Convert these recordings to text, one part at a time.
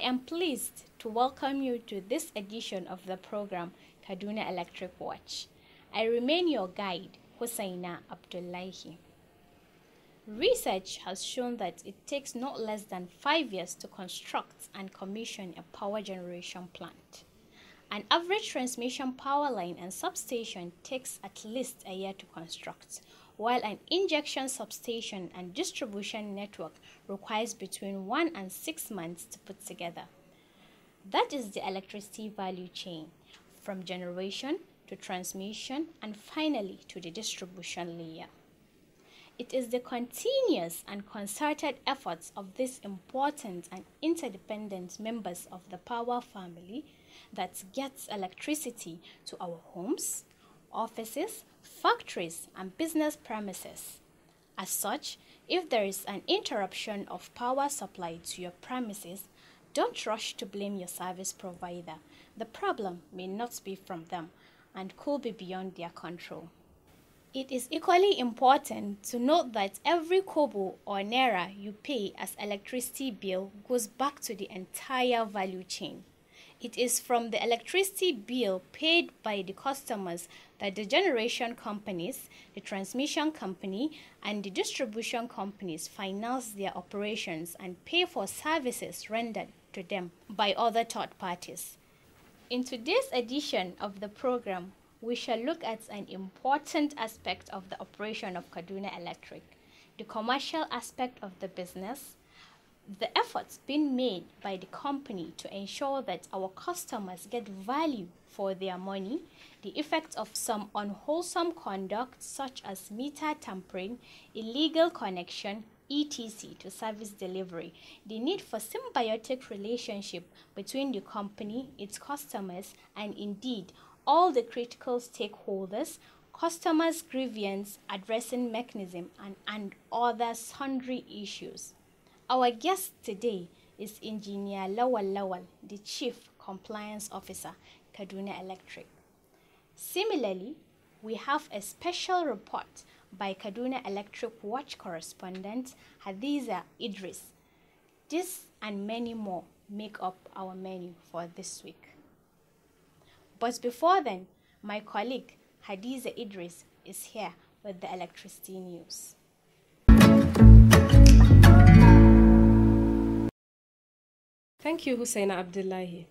am pleased to welcome you to this edition of the program Kaduna Electric Watch. I remain your guide, Hussaina Abdullahi. Research has shown that it takes not less than 5 years to construct and commission a power generation plant. An average transmission power line and substation takes at least a year to construct, while an injection substation and distribution network requires between 1 and 6 months to put together. That is the electricity value chain, from generation to transmission and finally to the distribution layer. It is the continuous and concerted efforts of these important and interdependent members of the power family that gets electricity to our homes, offices, factories, and business premises. As such, if there is an interruption of power supply to your premises, don't rush to blame your service provider. The problem may not be from them and could be beyond their control. It is equally important to note that every kobo or naira you pay as electricity bill goes back to the entire value chain. It is from the electricity bill paid by the customers that the generation companies, the transmission company, and the distribution companies finance their operations and pay for services rendered to them by other third parties. In today's edition of the program, we shall look at an important aspect of the operation of Kaduna Electric, the commercial aspect of the business, the efforts being made by the company to ensure that our customers get value for their money, the effect of some unwholesome conduct such as meter tampering, illegal connection, etc. to service delivery, the need for symbiotic relationship between the company, its customers, and indeed all the critical stakeholders, customers' grievance addressing mechanism, and other sundry issues. Our guest today is Engineer Lawal, the Chief Compliance Officer, Kaduna Electric. Similarly, we have a special report by Kaduna Electric Watch correspondent Hadiza Idris. This and many more make up our menu for this week. But before then, my colleague Hadiza Idris is here with the electricity news. Thank you, Hussaina Abdullahi.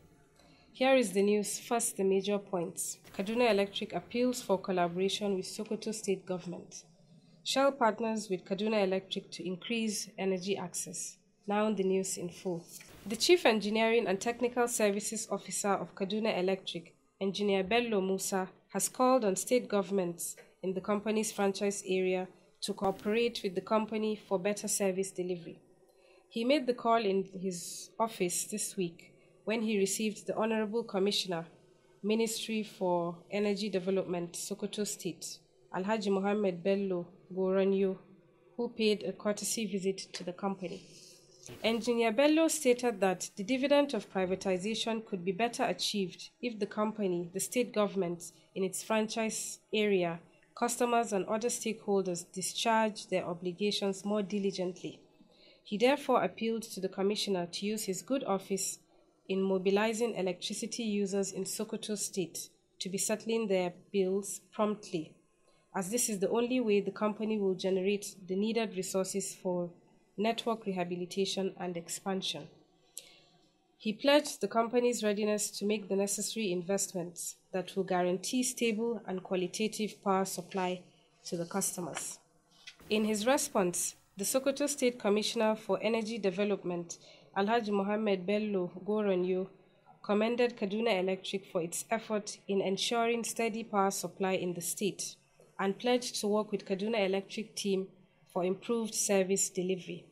Here is the news. First, the major points. Kaduna Electric appeals for collaboration with Sokoto State Government. Shell partners with Kaduna Electric to increase energy access. Now the news in full. The Chief Engineering and Technical Services Officer of Kaduna Electric, Engineer Bello Musa, has called on state governments in the company's franchise area to cooperate with the company for better service delivery. He made the call in his office this week when he received the Honorable Commissioner, Ministry for Energy Development, Sokoto State, Alhaji Mohammed Bello Goranyo, who paid a courtesy visit to the company. Engineer Bello stated that the dividend of privatization could be better achieved if the company, the state government in its franchise area, customers and other stakeholders discharge their obligations more diligently. He therefore appealed to the Commissioner to use his good office in mobilizing electricity users in Sokoto State to be settling their bills promptly, as this is the only way the company will generate the needed resources for network rehabilitation and expansion. He pledged the company's readiness to make the necessary investments that will guarantee stable and qualitative power supply to the customers. In his response, the Sokoto State Commissioner for Energy Development, Alhaji Mohammed Bello Goranyo, commended Kaduna Electric for its effort in ensuring steady power supply in the state and pledged to work with Kaduna Electric team for improved service delivery.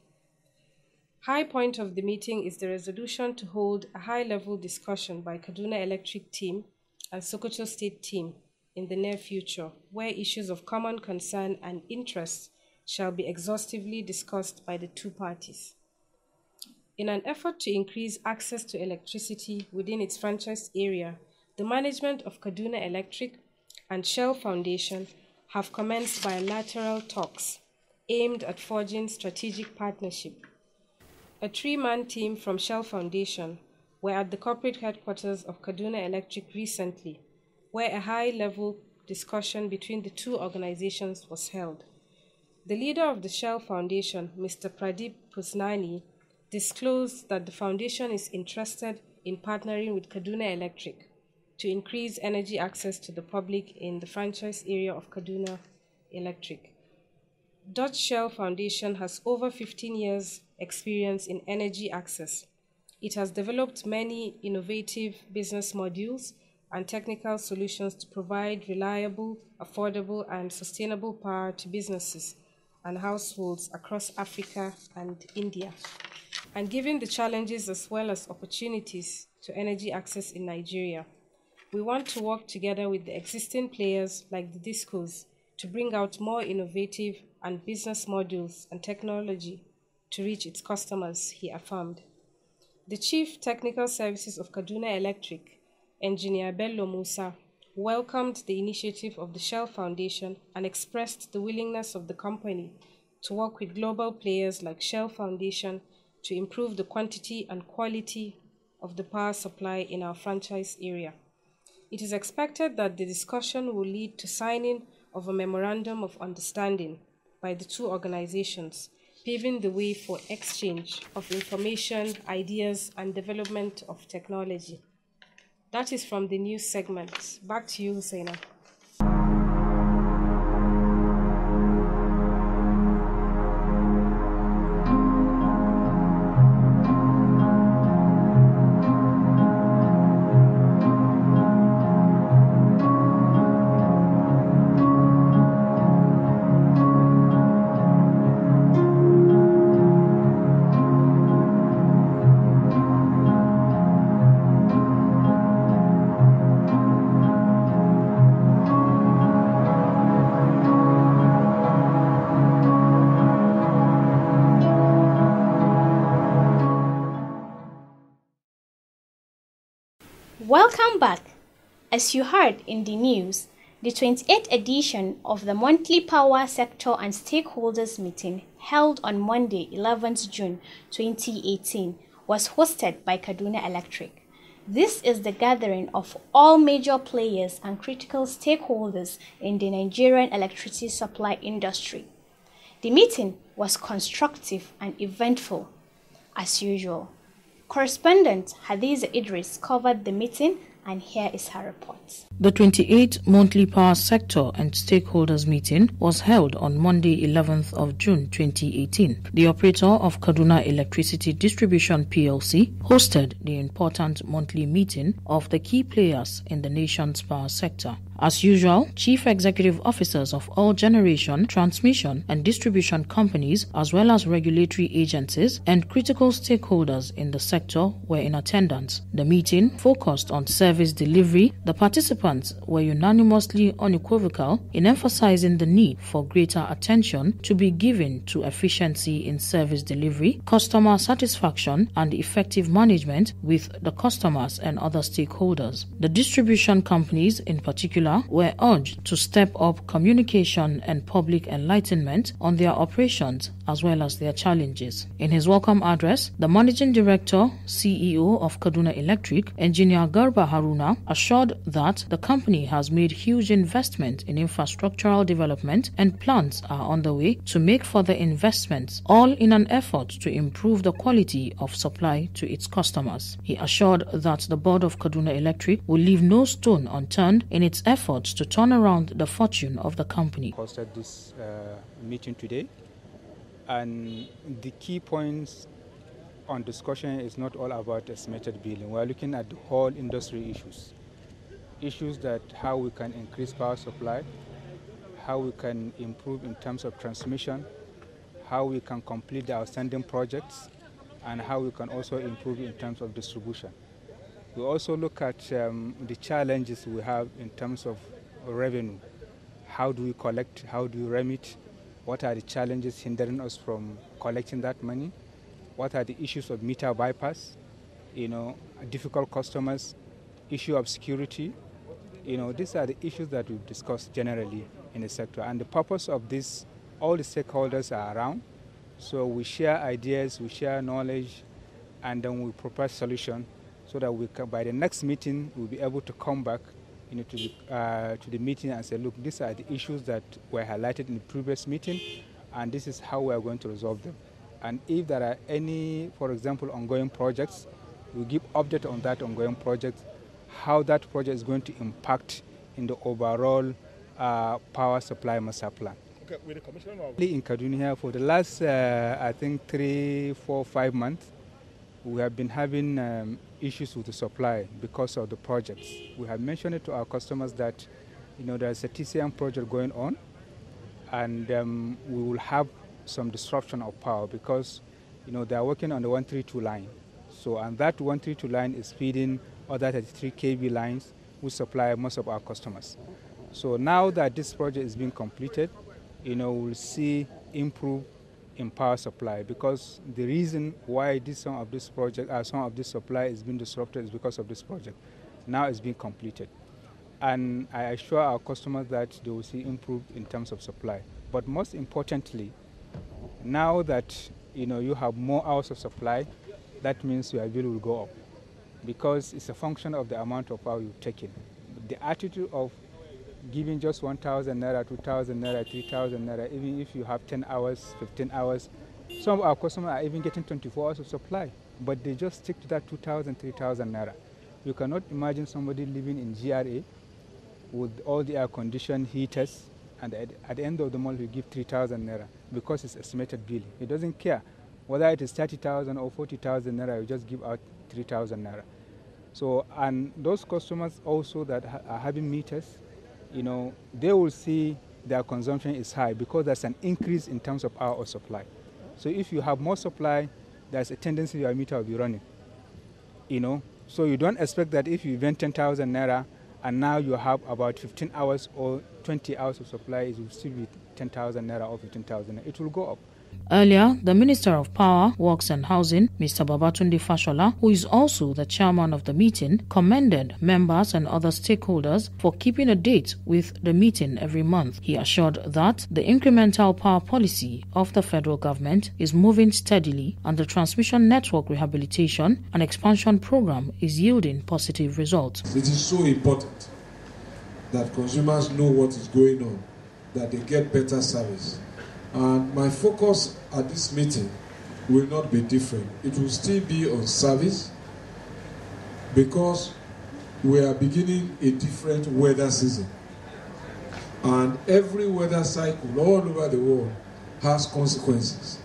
High point of the meeting is the resolution to hold a high-level discussion by Kaduna Electric team and Sokoto State team in the near future, where issues of common concern and interest shall be exhaustively discussed by the two parties. In an effort to increase access to electricity within its franchise area, the management of Kaduna Electric and Shell Foundation have commenced bilateral talks aimed at forging strategic partnership. A three-man team from Shell Foundation, were at the corporate headquarters of Kaduna Electric recently, where a high-level discussion between the two organizations was held. The leader of the Shell Foundation, Mr. Pradeep Pusnani, disclosed that the foundation is interested in partnering with Kaduna Electric to increase energy access to the public in the franchise area of Kaduna Electric. Dutch Shell Foundation has over 15 years' experience in energy access. It has developed many innovative business modules and technical solutions to provide reliable, affordable, and sustainable power to businesses and households across Africa and India. And given the challenges as well as opportunities to energy access in Nigeria, we want to work together with the existing players like the DISCOs to bring out more innovative and business modules and technology to reach its customers, he affirmed. The Chief Technical Services of Kaduna Electric, Engineer Bello Musa, welcomed the initiative of the Shell Foundation and expressed the willingness of the company to work with global players like Shell Foundation to improve the quantity and quality of the power supply in our franchise area. It is expected that the discussion will lead to signing of a memorandum of understanding by the two organizations, paving the way for exchange of information, ideas, and development of technology. That is from the news segment. Back to you, Husseina. Welcome back. As you heard in the news, the 28th edition of the monthly Power Sector and Stakeholders Meeting held on Monday, 11th June 2018 was hosted by Kaduna Electric. This is the gathering of all major players and critical stakeholders in the Nigerian electricity supply industry. The meeting was constructive and eventful, as usual. Correspondent Hadiza Idris covered the meeting, and here is her report. The 28th Monthly Power Sector and Stakeholders Meeting was held on Monday, 11th of June 2018. The operator of Kaduna Electricity Distribution PLC hosted the important monthly meeting of the key players in the nation's power sector. As usual, chief executive officers of all generation, transmission, and distribution companies, as well as regulatory agencies and critical stakeholders in the sector, were in attendance. The meeting focused on service delivery. The participants were unanimously unequivocal in emphasizing the need for greater attention to be given to efficiency in service delivery, customer satisfaction, and effective management with the customers and other stakeholders. The distribution companies, in particular, were urged to step up communication and public enlightenment on their operations as well as their challenges. In his welcome address, the Managing Director, CEO of Kaduna Electric, Engineer Garba Haruna, assured that the company has made huge investment in infrastructural development and plans are on the way to make further investments, all in an effort to improve the quality of supply to its customers. He assured that the board of Kaduna Electric will leave no stone unturned in its efforts to turn around the fortune of the company. Hosted this meeting today, and the key points on discussion is not all about estimated billing. We are looking at the whole industry issues that how we can increase power supply, how we can improve in terms of transmission, how we can complete the outstanding projects, and how we can also improve in terms of distribution. We also look at the challenges we have in terms of revenue. How do we collect? How do we remit? What are the challenges hindering us from collecting that money? What are the issues of meter bypass? Difficult customers, issue of security. These are the issues that we've discussed generally in the sector. And the purpose of this, all the stakeholders are around. So we share ideas, we share knowledge, and then we propose solutions so that we can, by the next meeting, we'll be able to come back to the meeting and say, look, these are the issues that were highlighted in the previous meeting, and this is how we are going to resolve them. And if there are any, for example, ongoing projects, we'll give update on that ongoing project, how that project is going to impact in the overall power supply master plan. Okay, with the commissioner in Kaduna here for the last, I think 3, 4, 5 months, we have been having issues with the supply because of the projects. We have mentioned it to our customers that, there's a TCM project going on, and we will have some disruption of power because, they are working on the 132 line. So, and that 132 line is feeding other 33 kV lines which supply most of our customers. So now that this project is being completed, we'll see improve in power supply, because the reason why some of this supply is being disrupted is because of this project. Now it's being completed, and I assure our customers that they will see improved in terms of supply. But most importantly, now that you have more hours of supply, that means your bill will go up, because it's a function of the amount of power you've taken. The attitude of giving just 1,000 naira, 2,000 naira, 3,000 naira, even if you have 10 hours, 15 hours, some of our customers are even getting 24 hours of supply, but they just stick to that 2,000, 3,000 naira. You cannot imagine somebody living in GRA with all the air-conditioned heaters, and at the end of the month you give 3,000 naira because it's estimated bill. He doesn't care whether it is 30,000 or 40,000 naira, you just give out 3,000 naira. So, and those customers also that are having meters, they will see their consumption is high because there's an increase in terms of hour of supply. So if you have more supply, there's a tendency your meter will be running. So you don't expect that if you invent 10,000 naira and now you have about 15 hours or 20 hours of supply, it will still be 10,000 naira or 15,000 naira. It will go up. Earlier, the Minister of Power, Works and Housing, Mr. Babatunde Fashola, who is also the chairman of the meeting, commended members and other stakeholders for keeping a date with the meeting every month. He assured that the incremental power policy of the federal government is moving steadily, and the transmission network rehabilitation and expansion program is yielding positive results. It is so important that consumers know what is going on, that they get better service. And my focus at this meeting will not be different. It will still be on service, because we are beginning a different weather season. And every weather cycle all over the world has consequences.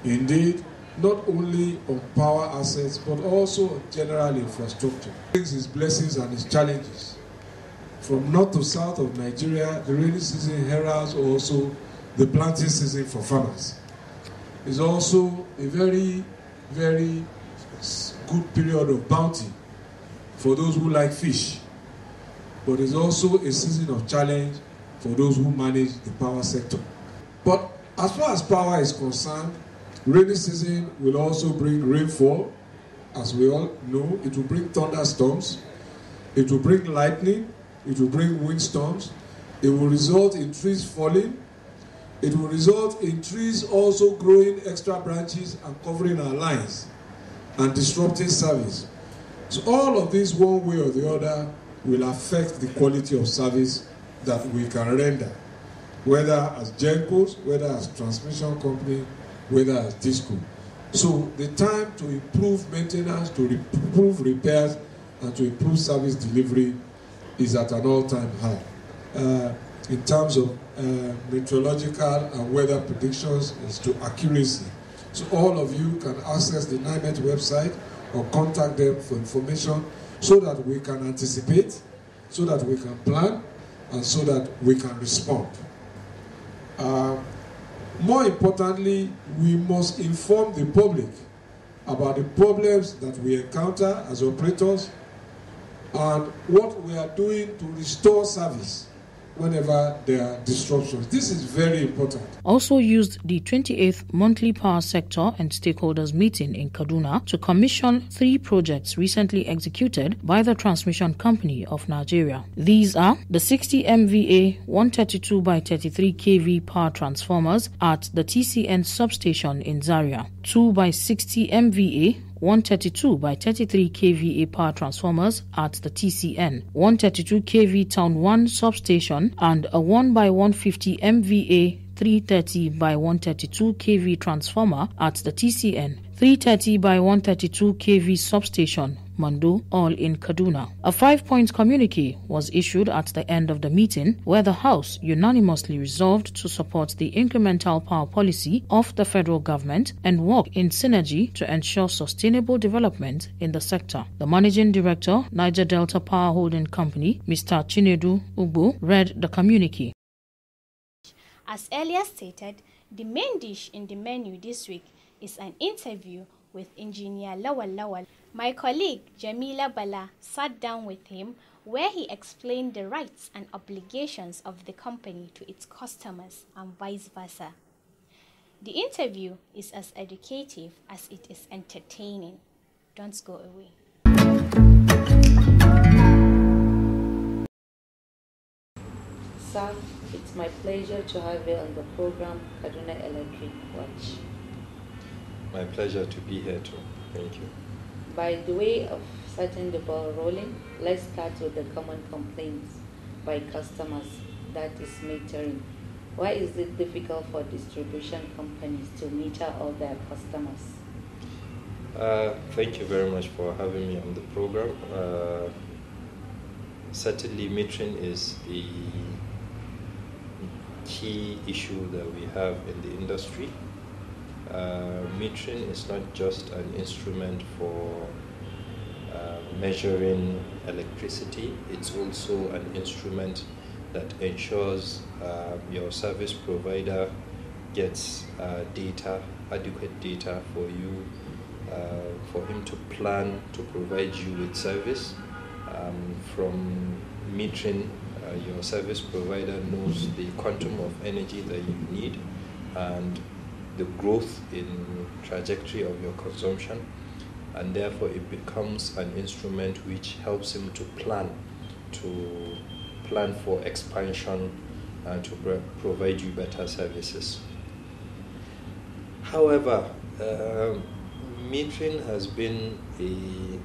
Indeed, not only on power assets, but also on general infrastructure. Its blessings and its challenges. From north to south of Nigeria, the rainy season heralds also the planting season for farmers. Is also a very, very good period of bounty for those who like fish. But it's also a season of challenge for those who manage the power sector. But as far as power is concerned, rainy season will also bring rainfall. As we all know, it will bring thunderstorms, it will bring lightning, it will bring windstorms, it will result in trees falling. It will result in trees also growing extra branches and covering our lines and disrupting service. So all of this, one way or the other, will affect the quality of service that we can render, whether as GenCos, whether as transmission company, whether as DISCO. So the time to improve maintenance, to improve repairs, and to improve service delivery is at an all-time high. In terms of meteorological and weather predictions as to accuracy. So all of you can access the NIMET website or contact them for information, so that we can anticipate, so that we can plan, and so that we can respond. More importantly, we must inform the public about the problems that we encounter as operators and what we are doing to restore service whenever there are disruptions. This is very important. Also used the 28th monthly power sector and stakeholders meeting in Kaduna to commission 3 projects recently executed by the Transmission Company of Nigeria. These are the 60 MVA 132 by 33 kV power transformers at the TCN substation in Zaria, 2 by 60 MVA 132 by 33 kVA power transformers at the TCN, 132 kV Town 1 substation, and a 1 by 150 MVA 330 by 132 kV transformer at the TCN, 330 by 132 kV substation, Mando, all in Kaduna. A 5-point communique was issued at the end of the meeting, where the House unanimously resolved to support the incremental power policy of the federal government and work in synergy to ensure sustainable development in the sector. The Managing Director, Niger Delta Power Holding Company, Mr. Chinedu Ugbo, read the communique. As earlier stated, the main dish in the menu this week is an interview with Engineer Lawal Lawal. My colleague Jamila Bala sat down with him where he explained the rights and obligations of the company to its customers and vice versa. The interview is as educative as it is entertaining. Don't go away. Sir, it's my pleasure to have you on the program Kaduna Electric Watch. My pleasure to be here too. Thank you. By the way of starting the ball rolling, let's start with the common complaints by customers, that is metering. Why is it difficult for distribution companies to meter all their customers? Thank you very much for having me on the program. Certainly metering is the key issue that we have in the industry. Metering is not just an instrument for measuring electricity, it's also an instrument that ensures your service provider gets adequate data for you, for him to plan to provide you with service. From metering, your service provider knows the quantum of energy that you need and the growth in trajectory of your consumption, and therefore it becomes an instrument which helps him to plan for expansion and to provide you better services. However, metering has been a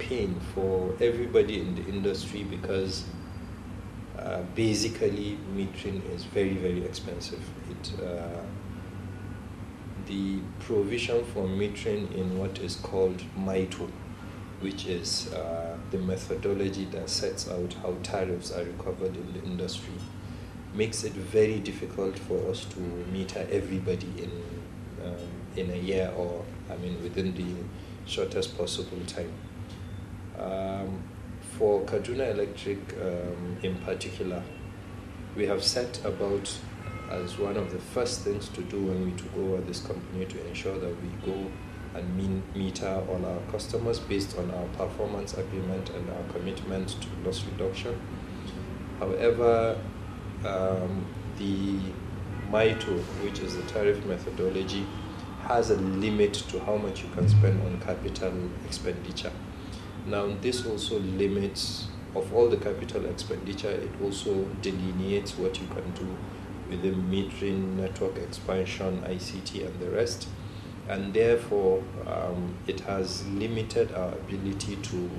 pain for everybody in the industry because basically metering is very, very expensive. The provision for metering in what is called MITO, which is the methodology that sets out how tariffs are recovered in the industry, makes it very difficult for us to meter everybody in a year, or within the shortest possible time. For Kaduna Electric in particular, we have set about as one of the first things to do when we took over this company to ensure that we go and meter all our customers based on our performance agreement and our commitment to loss reduction. However, the MITO, which is the tariff methodology, has a limit to how much you can spend on capital expenditure. Now, this also limits, of all the capital expenditure, it also delineates what you can do with the metering, network expansion, ICT, and the rest. And therefore, it has limited our ability to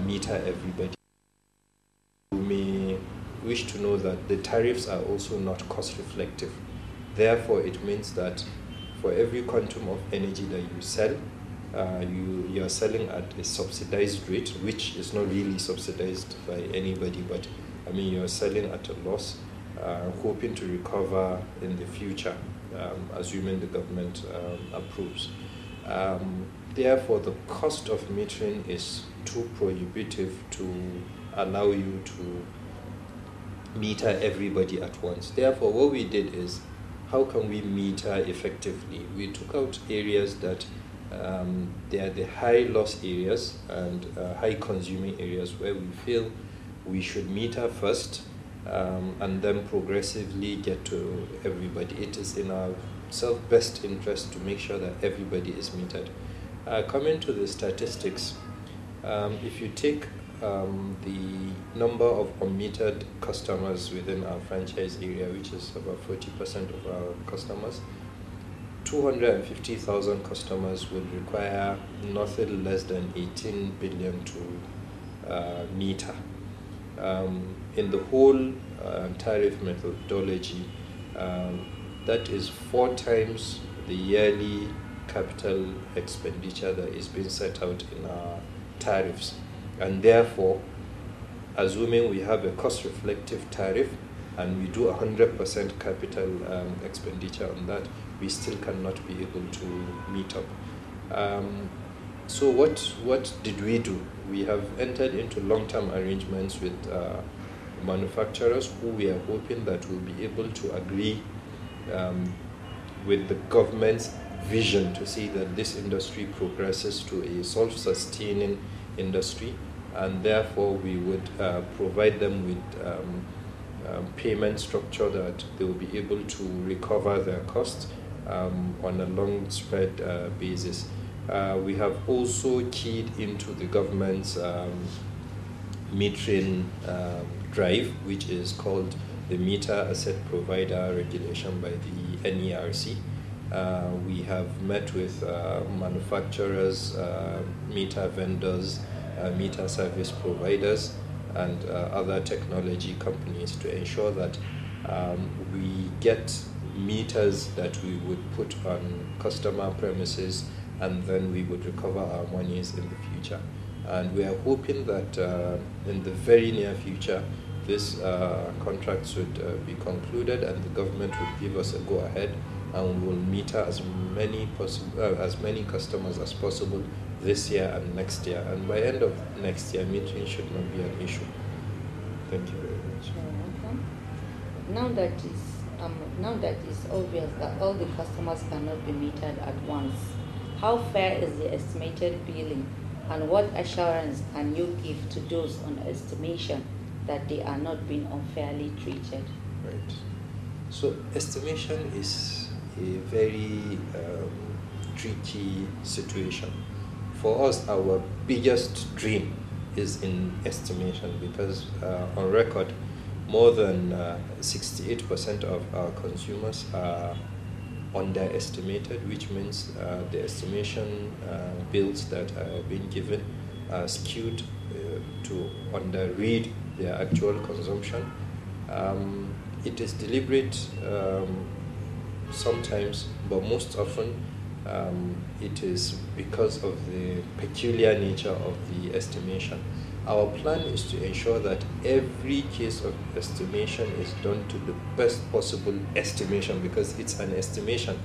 meter everybody. You may wish to know that the tariffs are also not cost reflective. Therefore, it means that for every quantum of energy that you sell, you are selling at a subsidized rate, which is not really subsidized by anybody, but you are selling at a loss, hoping to recover in the future, assuming the government approves. Therefore, the cost of metering is too prohibitive to allow you to meter everybody at once. Therefore, what we did is, how can we meter effectively? We took out areas that they are the high loss areas and high consuming areas where we feel we should meter first, and then progressively get to everybody. It is in our best interest to make sure that everybody is metered. Coming to the statistics, if you take the number of unmetered customers within our franchise area, which is about 40% of our customers, 250,000 customers will require nothing less than 18 billion to meter. In the whole tariff methodology, that is 4 times the yearly capital expenditure that is being set out in our tariffs. And therefore, assuming we have a cost-reflective tariff and we do 100% capital expenditure on that, we still cannot be able to meet up. So what did we do? We have entered into long-term arrangements with manufacturers who we are hoping that will be able to agree with the government's vision to see that this industry progresses to a self-sustaining industry, and therefore we would provide them with payment structure that they will be able to recover their costs on a long spread basis. We have also keyed into the government's metering drive, which is called the Meter Asset Provider Regulation by the NERC. We have met with manufacturers, meter vendors, meter service providers, and other technology companies to ensure that we get meters that we would put on customer premises, and then we would recover our monies in the future. And we are hoping that in the very near future, this contract would be concluded and the government would give us a go-ahead, and we will meter as many customers as possible this year and next year. And by end of next year, metering should not be an issue. Thank you very much. Now that it's obvious that all the customers cannot be metered at once, how fair is the estimated billing, and what assurance can you give to those on estimation that they are not being unfairly treated? Right. So estimation is a very tricky situation. For us, our biggest dream is in estimation because on record, more than 68% of our consumers are underestimated, which means the estimation bills that are being given are skewed to underread their actual consumption. It is deliberate sometimes, but most often it is because of the peculiar nature of the estimation. Our plan is to ensure that every case of estimation is done to the best possible estimation, because it's an estimation.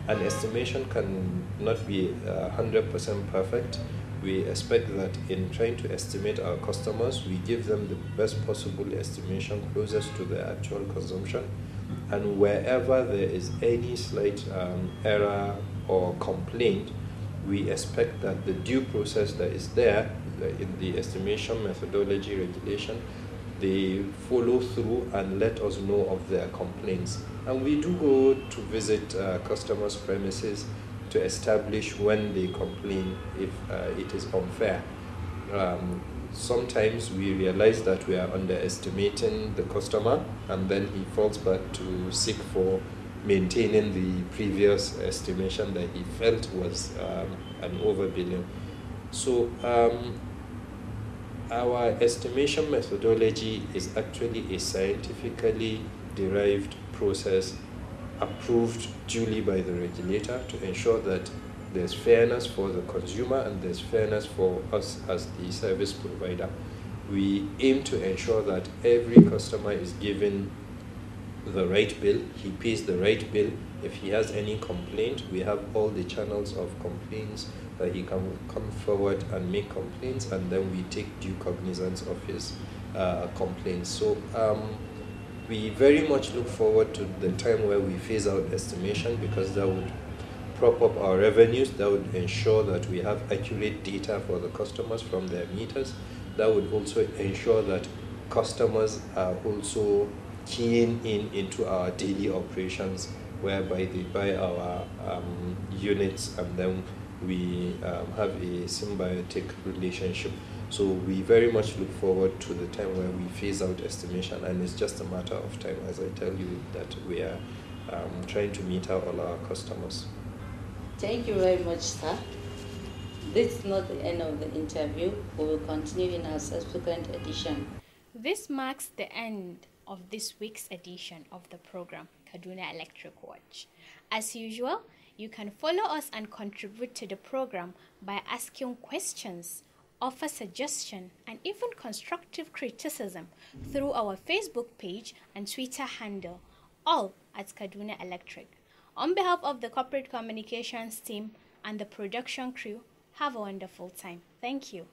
An estimation can not be 100% perfect. We expect that in trying to estimate our customers, we give them the best possible estimation closest to their actual consumption. And wherever there is any slight error or complaint, we expect that the due process that is there in the estimation methodology regulation, they follow through and let us know of their complaints. And we do go to visit customers' premises to establish when they complain if it is unfair. Sometimes we realize that we are underestimating the customer, and then he falls back to seek for maintaining the previous estimation that he felt was an overbilling. So our estimation methodology is actually a scientifically derived process approved duly by the regulator to ensure that there's fairness for the consumer and there's fairness for us as the service provider. We aim to ensure that every customer is given the right bill, he pays the right bill. If he has any complaint, we have all the channels of complaints that he can come forward and make complaints, and then we take due cognizance of his complaints. So we very much look forward to the time where we phase out estimation, because that would prop up our revenues, that would ensure that we have accurate data for the customers from their meters. That would also ensure that customers are also keying into our daily operations, whereby they buy our units and then we have a symbiotic relationship. So we very much look forward to the time where we phase out estimation, and it's just a matter of time, as I tell you, that we are trying to meet all our customers. Thank you very much, sir. This is not the end of the interview. We will continue in our subsequent edition. This marks the end of this week's edition of the program, Kaduna Electric Watch. As usual, you can follow us and contribute to the program by asking questions, offer suggestion, and even constructive criticism through our Facebook page and Twitter handle, all at Kaduna Electric. On behalf of the corporate communications team and the production crew, have a wonderful time. Thank you.